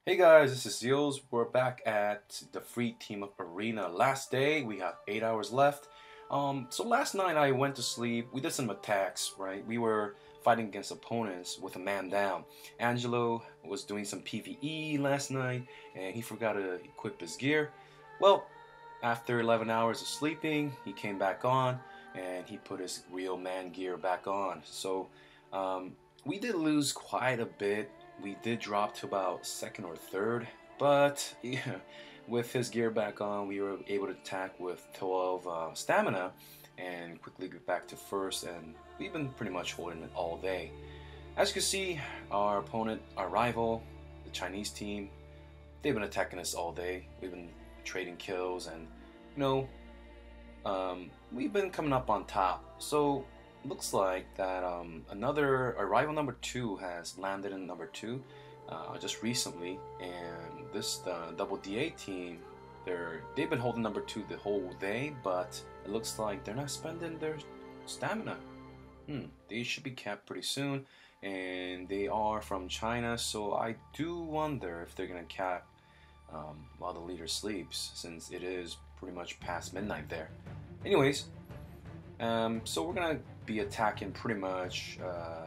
Hey guys, this is Seals. We're back at the free team up arena. Last day, we have 8 hours left. So last night I went to sleep. We did some attacks, right? We were fighting against opponents with a man down. Angelo was doing some PvE last night, and he forgot to equip his gear. Well, after 11 hours of sleeping, he came back on, and he put his real man gear back on. So um, we did lose quite a bit. We did drop to about second or third, but yeah, with his gear back on, we were able to attack with 12 stamina and quickly get back to first, and we've been pretty much holding it all day. As you can see, our opponent, our rival, the Chinese team, they've been attacking us all day. We've been trading kills, and you know, we've been coming up on top. So looks like that another arrival number two has landed in number two just recently, and this double DA team, they've been holding number two the whole day, but it looks like they're not spending their stamina. They should be capped pretty soon, and they are from China, so I do wonder if they're gonna cap while the leader sleeps, since it is pretty much past midnight there. Anyways, so we're gonna be attacking pretty much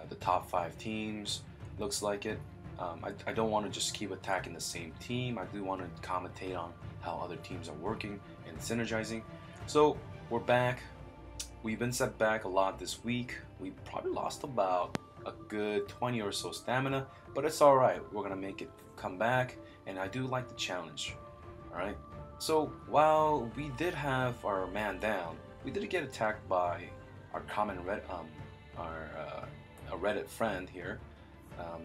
the top five teams. Looks like it. I don't want to just keep attacking the same team. I do want to commentate on how other teams are working and synergizing. So we're back. We've been set back a lot this week. We probably lost about a good 20 or so stamina, but it's all right. We're gonna make it come back, and I do like the challenge. All right. So while we did have our man down, we did get attacked by our common a Reddit friend here.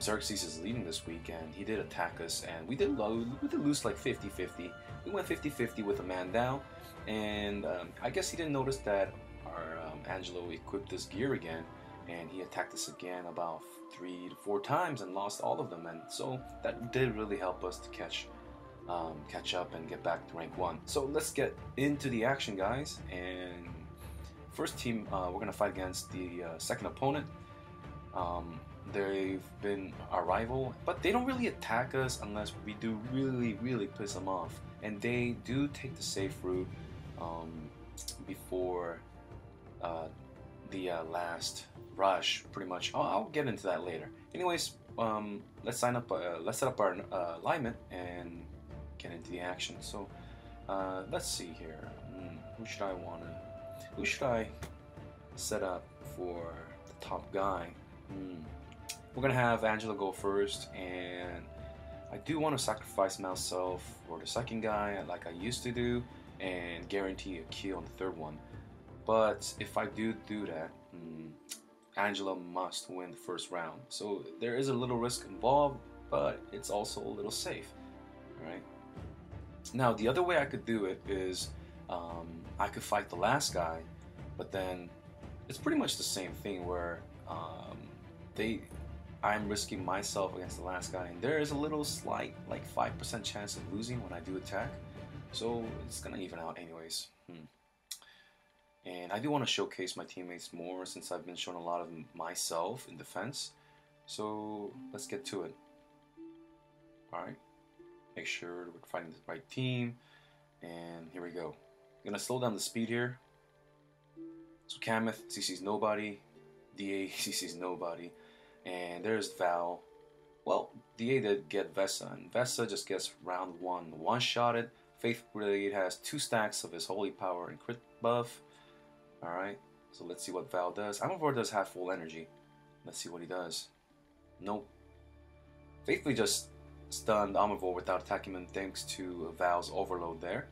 Xerxes is leading this week, and he did attack us, and we did lose like 50-50. We went 50-50 with a man down, and I guess he didn't notice that our Angelo equipped his gear again, and he attacked us again about 3 to 4 times and lost all of them, and so that did really help us to catch up and get back to rank 1. So let's get into the action, guys. And first team, we're gonna fight against the second opponent. They've been our rival, but they don't really attack us unless we do really piss them off, and they do take the safe route before the last rush, pretty much. I'll get into that later. Anyways, let's set up our alignment and get into the action. So let's see here. Who should I set up for the top guy? We're gonna have Angela go first, and I do want to sacrifice myself for the second guy like I used to do and guarantee a kill on the third one. But if I do that, Angela must win the first round. So there is a little risk involved, but it's also a little safe. Alright? Now, the other way I could do it is I could fight the last guy, but then it's pretty much the same thing where I'm risking myself against the last guy, and there is a little slight, like 5% chance of losing when I do attack. So it's gonna even out anyways. And I do want to showcase my teammates more since I've been showing a lot of myself in defense. So let's get to it. Alright. Make sure we're fighting the right team. And here we go. I'm gonna slow down the speed here. So Kameth CC's nobody. DA CC's nobody. And there's Val. Well, DA did get Vesa, and Vesa just gets round one-shotted. Faith Blade has 2 stacks of his holy power and crit buff. Alright, so let's see what Val does. Amarvor does have full energy. Let's see what he does. Nope. Faithfully just stunned Amarvor without attacking him thanks to Val's overload there.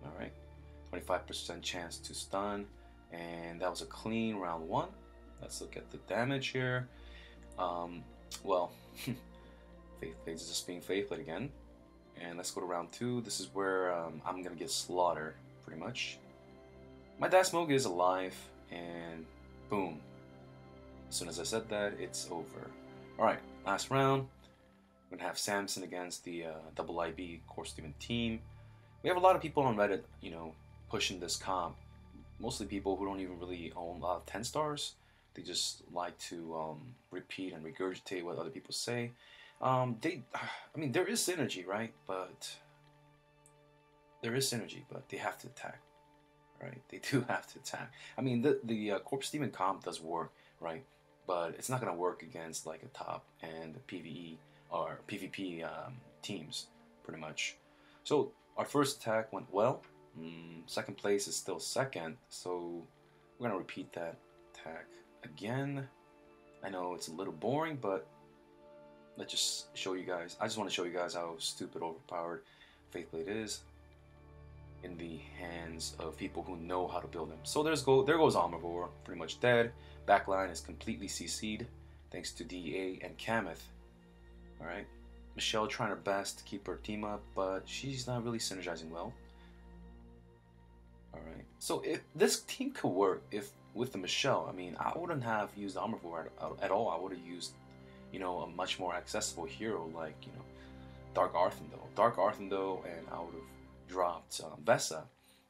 Alright, 25% chance to stun, and that was a clean round 1. Let's look at the damage here. Well, Faithblade is just being Faithblade again. And let's go to round 2. This is where I'm gonna get slaughtered, pretty much. My Dasmoga is alive, and boom. As soon as I said that, it's over. Alright, last round. We're gonna have Samson against the Double IB Core Steven team. We have a lot of people on Reddit, pushing this comp. Mostly people who don't even really own a lot of 10 stars. They just like to repeat and regurgitate what other people say. I mean, there is synergy, right? But there is synergy, but they have to attack, right? They do have to attack. I mean, the Corpse Demon comp does work, right? But it's not gonna work against like a top and PVE or PvP teams, pretty much. So our first attack went well. Second place is still second, so we're gonna repeat that attack again. I know it's a little boring, but let's just show you guys. I just want to show you guys how stupid overpowered Faithblade is in the hands of people who know how to build them. So there goes Omnivore, pretty much dead. Backline is completely CC'd thanks to DA and Kameth. Alright. Michelle trying her best to keep her team up, but she's not really synergizing well. Alright. So if this team could work if with the Michelle, I mean, I wouldn't have used Omnivore at all. I would have used, you know, a much more accessible hero like, you know, Dark Arthendo, and I would have dropped Vesa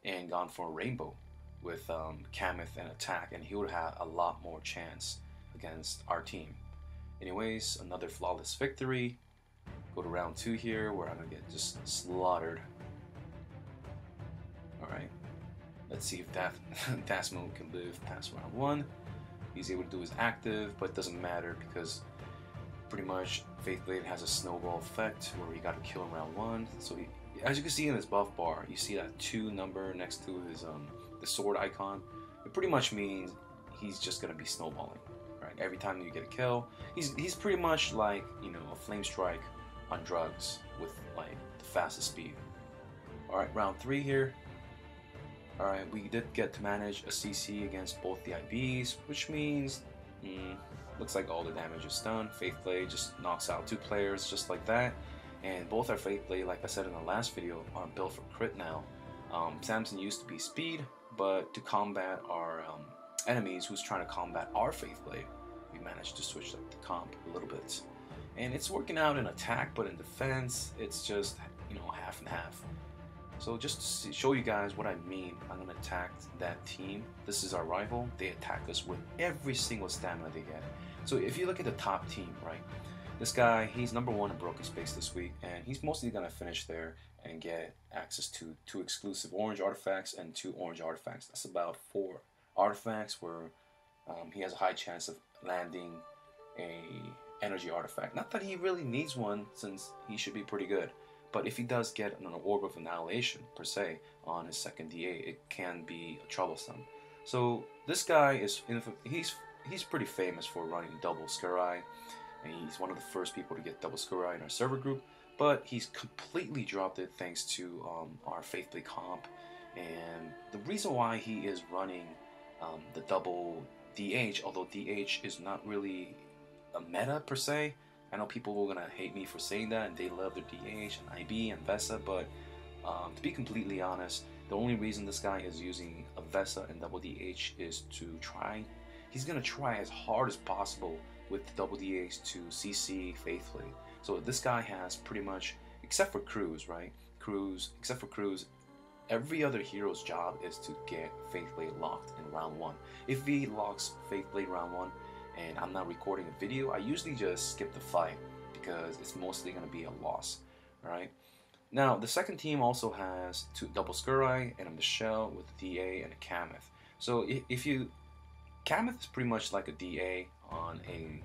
and gone for a Rainbow with Kameth and attack, and he would have a lot more chance against our team. Anyways, another flawless victory. Go to round 2 here, where I'm gonna get just slaughtered. Alright. Let's see if Dasmo can live past round 1. He's able to do his active, but it doesn't matter because pretty much Faithblade has a snowball effect where you gotta kill him round 1. So as you can see in his buff bar, you see that 2 number next to his the sword icon. It pretty much means he's just gonna be snowballing, right? Every time you get a kill, he's pretty much like, you know, a flame strike on drugs with like the fastest speed. All right, round 3 here. All right, we did get to manage a CC against both the IBs, which means looks like all the damage is done. Faithblade just knocks out 2 players just like that. And both our Faithblade, like I said in the last video, are built for crit now. Samson used to be speed, but to combat our enemies who's trying to combat our Faithblade, we managed to switch up the comp a little bit. And it's working out in attack, but in defense, it's just, you know, half and half. So just to show you guys what I mean, I'm going to attack that team. This is our rival. They attack us with every single stamina they get. So if you look at the top team, right, this guy, he's number 1 in Broken Space this week, and he's mostly going to finish there and get access to 2 exclusive orange artifacts and 2 orange artifacts. That's about 4 artifacts where he has a high chance of landing a energy artifact. Not that he really needs one, since he should be pretty good. But if he does get an Orb of Annihilation, per se, on his second DA, it can be troublesome. So this guy is, he's pretty famous for running double Skirai, and he's one of the first people to get double Skirai in our server group, but he's completely dropped it thanks to our Faithblade comp. And the reason why he is running the double DH, although DH is not really a meta per se, I know people are gonna hate me for saying that, and they love their DH and IB and Vesa, but to be completely honest, the only reason this guy is using a Vesa and double DH is to try. He's gonna try as hard as possible with the double DH to CC Faithblade. So this guy has pretty much, except for Cruz, right? Except for Cruz, every other hero's job is to get Faithblade locked in round 1. If he locks Faithblade round 1, and I'm not recording a video, I usually just skip the fight because it's mostly going to be a loss. Alright. Now, the second team also has 2 double Skirai and a Michelle with a DA and a Kameth. So if you... Kameth is pretty much like a DA on a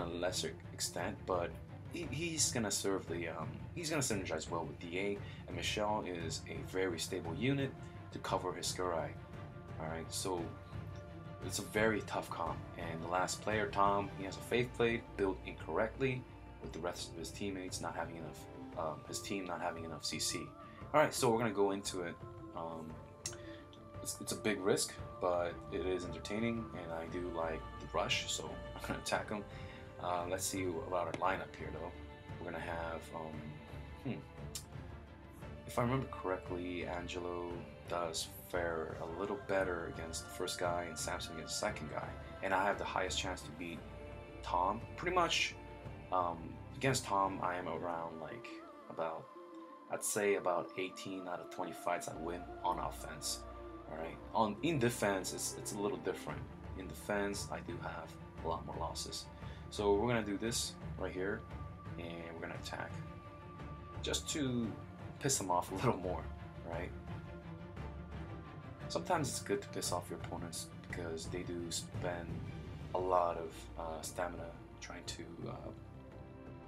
lesser extent, but he's going to serve the... he's going to synergize well with DA, and Michelle is a very stable unit to cover his Skirai. Alright, so... it's a very tough comp, and the last player, Tom, he has a Faithblade built incorrectly, with the rest of his teammates not having enough, his team not having enough CC. Alright, so we're gonna go into it. It's a big risk, but it is entertaining, and I do like the rush, so I'm gonna attack him. Let's see about our lineup here, though. We're gonna have, if I remember correctly, Angelo does fare a little better against the first guy and Samson against the second guy, and I have the highest chance to beat Tom. Pretty much against Tom, I am around like about, I'd say about 18 out of 20 fights I win on offense. Alright, in defense it's a little different. In defense I do have a lot more losses. So we're gonna do this right here, and we're gonna attack just to piss them off a little more, right? Sometimes it's good to piss off your opponents because they do spend a lot of stamina trying to,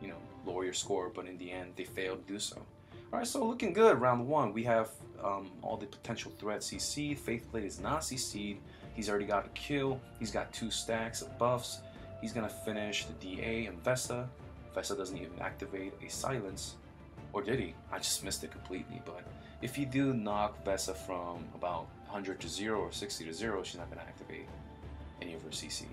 you know, lower your score, but in the end they fail to do so. All right, so looking good. Round one, we have all the potential threats CC'd. Faithblade is not CC'd. He's already got a kill. He's got 2 stacks of buffs. He's gonna finish the DA and Vesa. Vesa doesn't even activate a silence. Or did he? I just missed it completely. But if you do knock Vesa from about 100 to 0 or 60 to 0, she's not gonna activate any of her CC.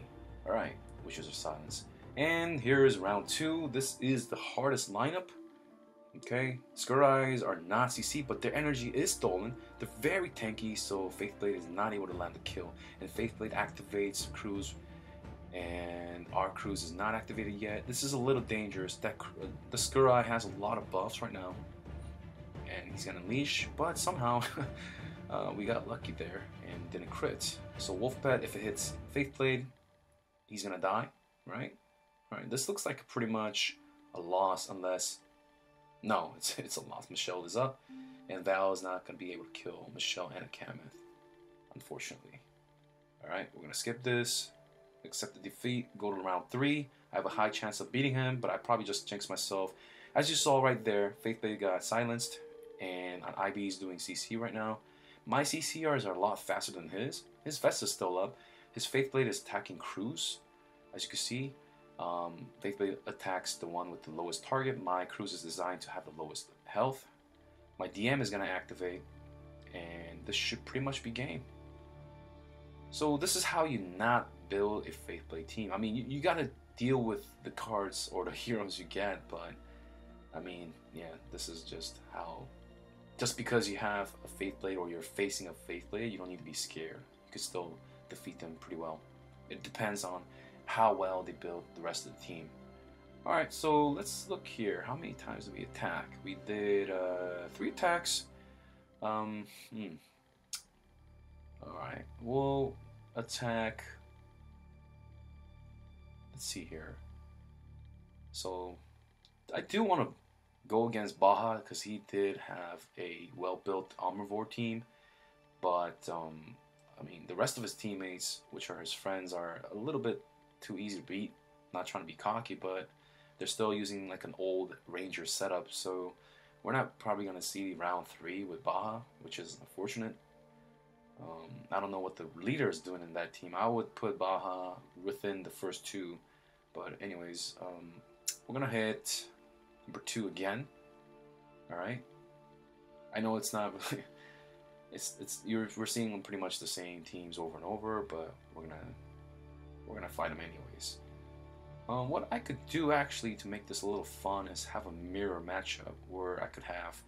Alright, which is her silence. And here is round 2. This is the hardest lineup. Okay, Skirais are not CC, but their energy is stolen. They're very tanky, so Faithblade is not able to land the kill. And Faithblade activates Cruise, and our Cruise is not activated yet. This is a little dangerous. The Skirai has a lot of buffs right now, and he's gonna unleash, but somehow we got lucky there and didn't crit. So Wolfpet, if it hits Faithblade, he's gonna die, right? All right, this looks like pretty much a loss unless... No, it's a loss. Michelle is up, and Val is not going to be able to kill Michelle and Cameth, unfortunately. Alright, we're going to skip this, accept the defeat, go to round 3. I have a high chance of beating him, but I probably just jinxed myself. As you saw right there, Faithblade got silenced, and IB is doing CC right now. My CCRs are a lot faster than his. His Vest is still up. His Faithblade is attacking Cruise, as you can see. Faithblade attacks the one with the lowest target. My Cruise is designed to have the lowest health. My DM is going to activate, and this should pretty much be game. So this is how you not build a Faithblade team. I mean, you got to deal with the cards or the heroes you get, but I mean, yeah, this is just how... Just because you have a Faithblade or you're facing a Faithblade, you don't need to be scared. You can still defeat them pretty well. It depends on how well they build the rest of the team. Alright, so let's look here. How many times did we attack? We did 3 attacks. Alright, we'll attack... Let's see here. So, I do want to go against Baja because he did have a well-built Omnivore team. But, I mean, the rest of his teammates, which are his friends, are a little bit too easy to beat. Not trying to be cocky, but they're still using like an old Ranger setup, so we're not probably going to see round 3 with Baja, which is unfortunate. I don't know what the leader is doing in that team. I would put Baja within the first 2, but anyways, we're going to hit number 2 again. Alright, I know it's not really... we're seeing pretty much the same teams over and over, but we're gonna fight them anyways. What I could do actually to make this a little fun is have a mirror matchup where I could have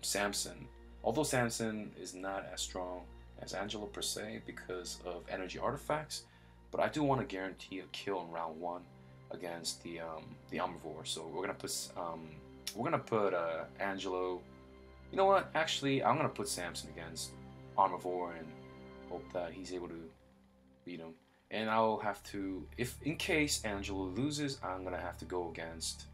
Samson. Although Samson is not as strong as Angelo per se because of energy artifacts, but I do want to guarantee a kill in round 1 against the Omnivore. So we're gonna put Angelo. You know what? Actually, I'm gonna put Samson against Omnivore and hope that he's able to beat him. And I'll have to, if in case Angelo loses, I'm gonna have to go against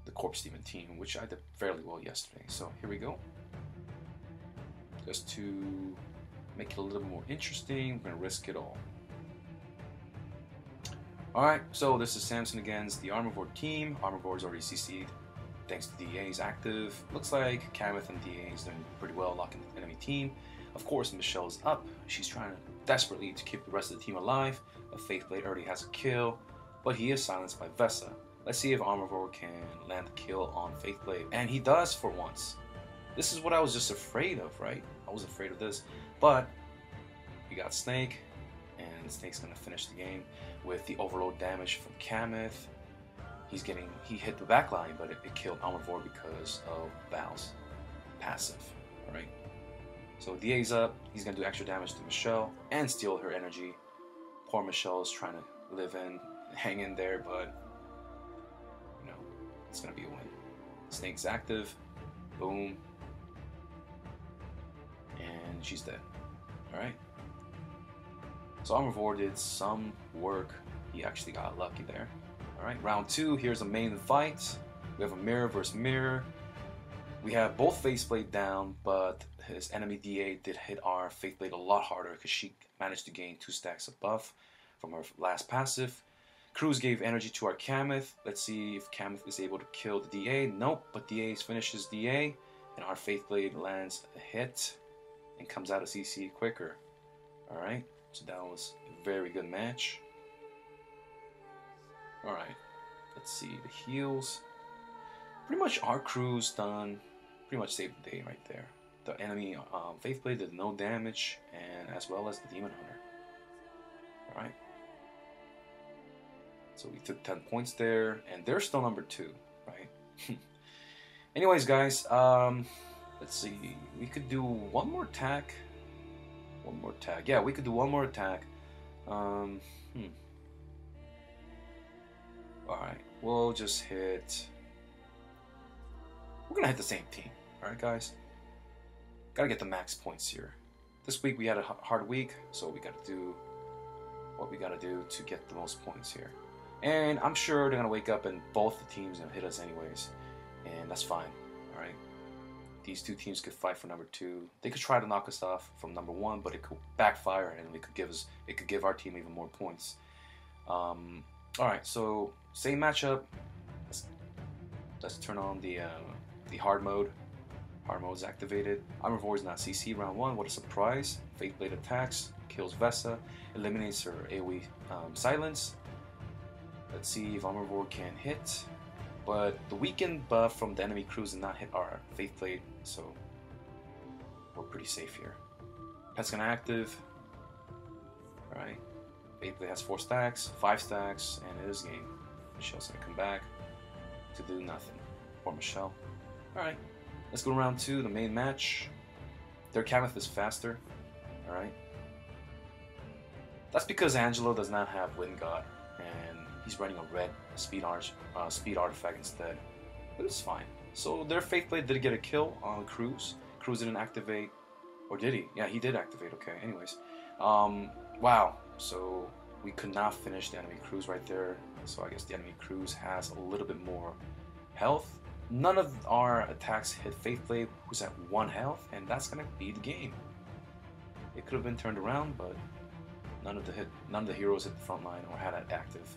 the Corpse Demon team, which I did fairly well yesterday. So here we go. Just to make it a little more interesting, we're gonna risk it all. Alright, so this is Samson against the Omnivore team. Omnivore is already CC'd thanks to DA's active. Looks like Cameth and DA is doing pretty well locking the enemy team. Of course, Michelle's up. She's trying desperately to keep the rest of the team alive. A Faithblade already has a kill, but he is silenced by Vesa. Let's see if Omnivore can land the kill on Faithblade. And he does for once. This is what I was just afraid of, right? I was afraid of this. But we got Snake, and Snake's gonna finish the game with the overload damage from Cameth. He hit the backline, but it killed Omnivore because of Val's passive, alright? So DA's up, he's gonna do extra damage to Michelle and steal her energy. Poor Michelle is trying to hang in there, but you know, it's gonna be a win. Snake's active, boom, and she's dead. Alright. So Armor did some work. He actually got lucky there. Alright, round 2, here's the main fight. We have a mirror versus mirror. We have both Faceblade down, but his enemy DA did hit our Faithblade a lot harder because she managed to gain 2 stacks of buff from her last passive. Cruz gave energy to our Kameth. Let's see if Kameth is able to kill the DA. Nope, but DA finishes DA, and our Faithblade lands a hit and comes out of CC quicker. Alright, so that was a very good match. Alright, let's see the heals. Pretty much our crew's done, pretty much saved the day right there. The enemy Faithblade did no damage, and as well as the Demon Hunter. Alright. So we took 10 points there, and they're still number 2, right? Anyways, guys, let's see. We could do one more attack. One more attack. Yeah, we could do one more attack. Alright, we'll just hit... We're gonna hit the same team. Alright, guys? Gotta get the max points here. This week we had a hard week, so we gotta do what we gotta do to get the most points here. And I'm sure they're gonna wake up and both the teams gonna hit us anyways, and that's fine. All right, these two teams could fight for number 2. They could try to knock us off from number 1, but it could backfire, and it could give our team even more points. All right, so same matchup. Let's turn on the hard mode. Hard mode is activated. Armor is not CC round 1. What a surprise! Faithblade attacks, kills Vesa, eliminates her AoE silence. Let's see if Armor can hit, but the weakened buff from the enemy crews did not hit our Faithblade, so we're pretty safe here. Pet's gonna active. Alright, Faithblade has 4 stacks, 5 stacks, and it is game. Michelle's gonna come back to do nothing. Poor Michelle. Alright, let's go to round 2, the main match. Their Kameth is faster. Alright. That's because Angelo does not have Wind God, and he's running a red speed artifact instead. But it's fine. So their Faithblade did get a kill on Cruz. Cruz didn't activate. Or did he? Yeah, he did activate. Okay, anyways. Wow. So we could not finish the enemy Cruz right there. So I guess the enemy Cruz has a little bit more health. None of our attacks hit Faithblade, who's at 1 health, and that's gonna be the game. It could have been turned around, but none of the heroes hit the front line or had it active.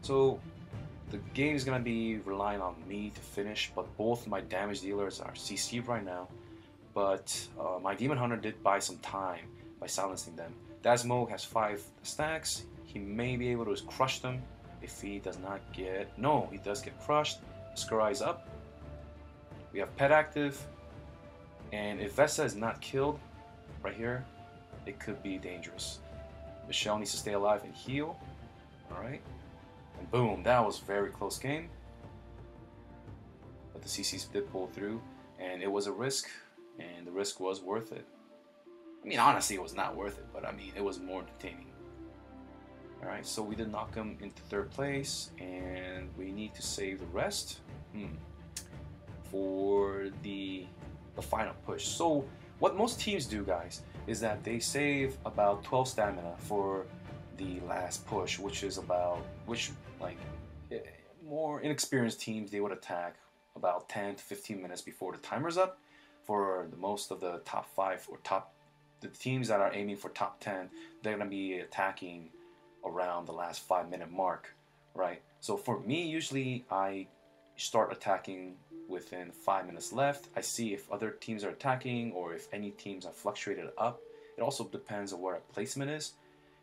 So the game is gonna be relying on me to finish, but both my damage dealers are CC right now. But my Demon Hunter did buy some time by silencing them. Dasmo has 5 stacks. He may be able to crush them if he does not get... No, he does get crushed. Scry is up. We have Pet active. And if Vesa is not killed right here, it could be dangerous. Michelle needs to stay alive and heal. Alright. And boom, that was a very close game. But the CCs did pull through. And it was a risk. And the risk was worth it. I mean, honestly, it was not worth it. But I mean, it was more entertaining. Alright, so we did knock him into 3rd place. And we need to save the rest. For the final push. So what most teams do, guys, is that they save about 12 stamina for the last push, which like more inexperienced teams, they would attack about 10 to 15 minutes before the timer's up. For the most of the top 5 or the teams that are aiming for top 10, they're gonna be attacking around the last 5-minute mark, right? So for me, usually I start attacking within 5 minutes left. I see if other teams are attacking or if any teams have fluctuated up. It also depends on where our placement is.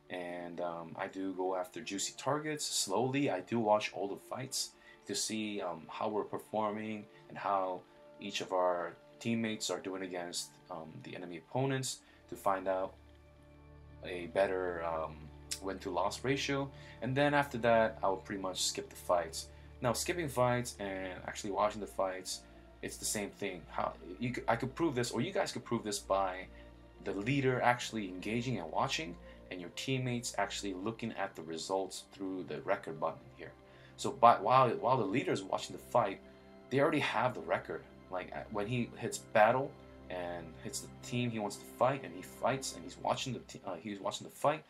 And I do go after juicy targets slowly. I do watch all the fights to see how we're performing and how each of our teammates are doing against the enemy opponents to find out a better win to loss ratio. And then after that, I will pretty much skip the fights. Now, skipping fights and actually watching the fights, it's the same thing. I could prove this, or you guys could prove this by the leader actually engaging and watching, and your teammates actually looking at the results through the record button here. So while the leader is watching the fight, they already have the record. Like when he hits battle and hits the team he wants to fight, and he fights, and he's watching the fight,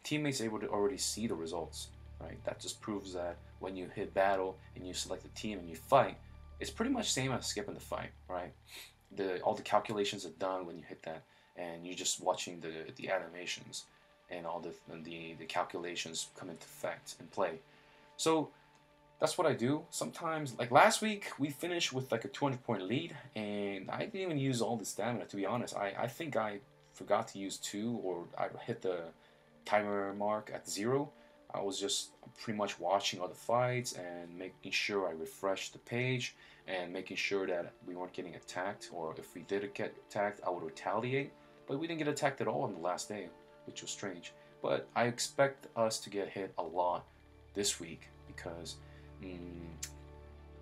teammates able to already see the results, right? That just proves that when you hit battle and you select a team and you fight, it's pretty much same as skipping the fight, right? All the calculations are done when you hit that, and you're just watching the animations and all the calculations come into effect and play. So that's what I do. Sometimes, like last week, we finished with like a 200-point lead, and I didn't even use all the stamina, to be honest. I think I forgot to use 2, or I hit the timer mark at 0. I was just pretty much watching all the fights and making sure I refreshed the page and making sure that we weren't getting attacked, or if we did get attacked, I would retaliate. But we didn't get attacked at all on the last day, which was strange. But I expect us to get hit a lot this week because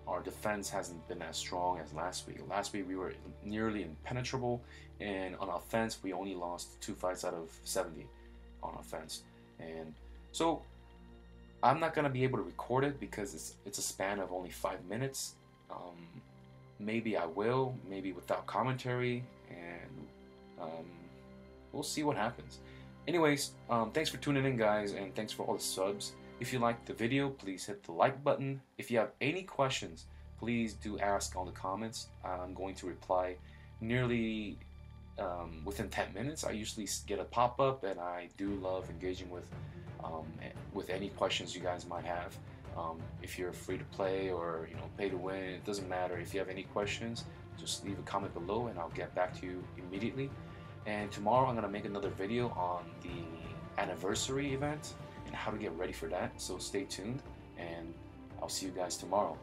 our defense hasn't been as strong as last week. Last week we were nearly impenetrable, and on offense we only lost 2 fights out of 70 on offense. And so I'm not gonna be able to record it because it's a span of only 5 minutes. Maybe I will, maybe without commentary, and we'll see what happens. Anyways, thanks for tuning in, guys, and thanks for all the subs. If you liked the video, please hit the like button. If you have any questions, please do ask on the comments. I'm going to reply nearly within 10 minutes. I usually get a pop-up, and I do love engaging with any questions you guys might have. If you're free to play or pay to win, it doesn't matter. If you have any questions, just leave a comment below and I'll get back to you immediately. And tomorrow I'm gonna make another video on the anniversary event and how to get ready for that. So stay tuned, and I'll see you guys tomorrow.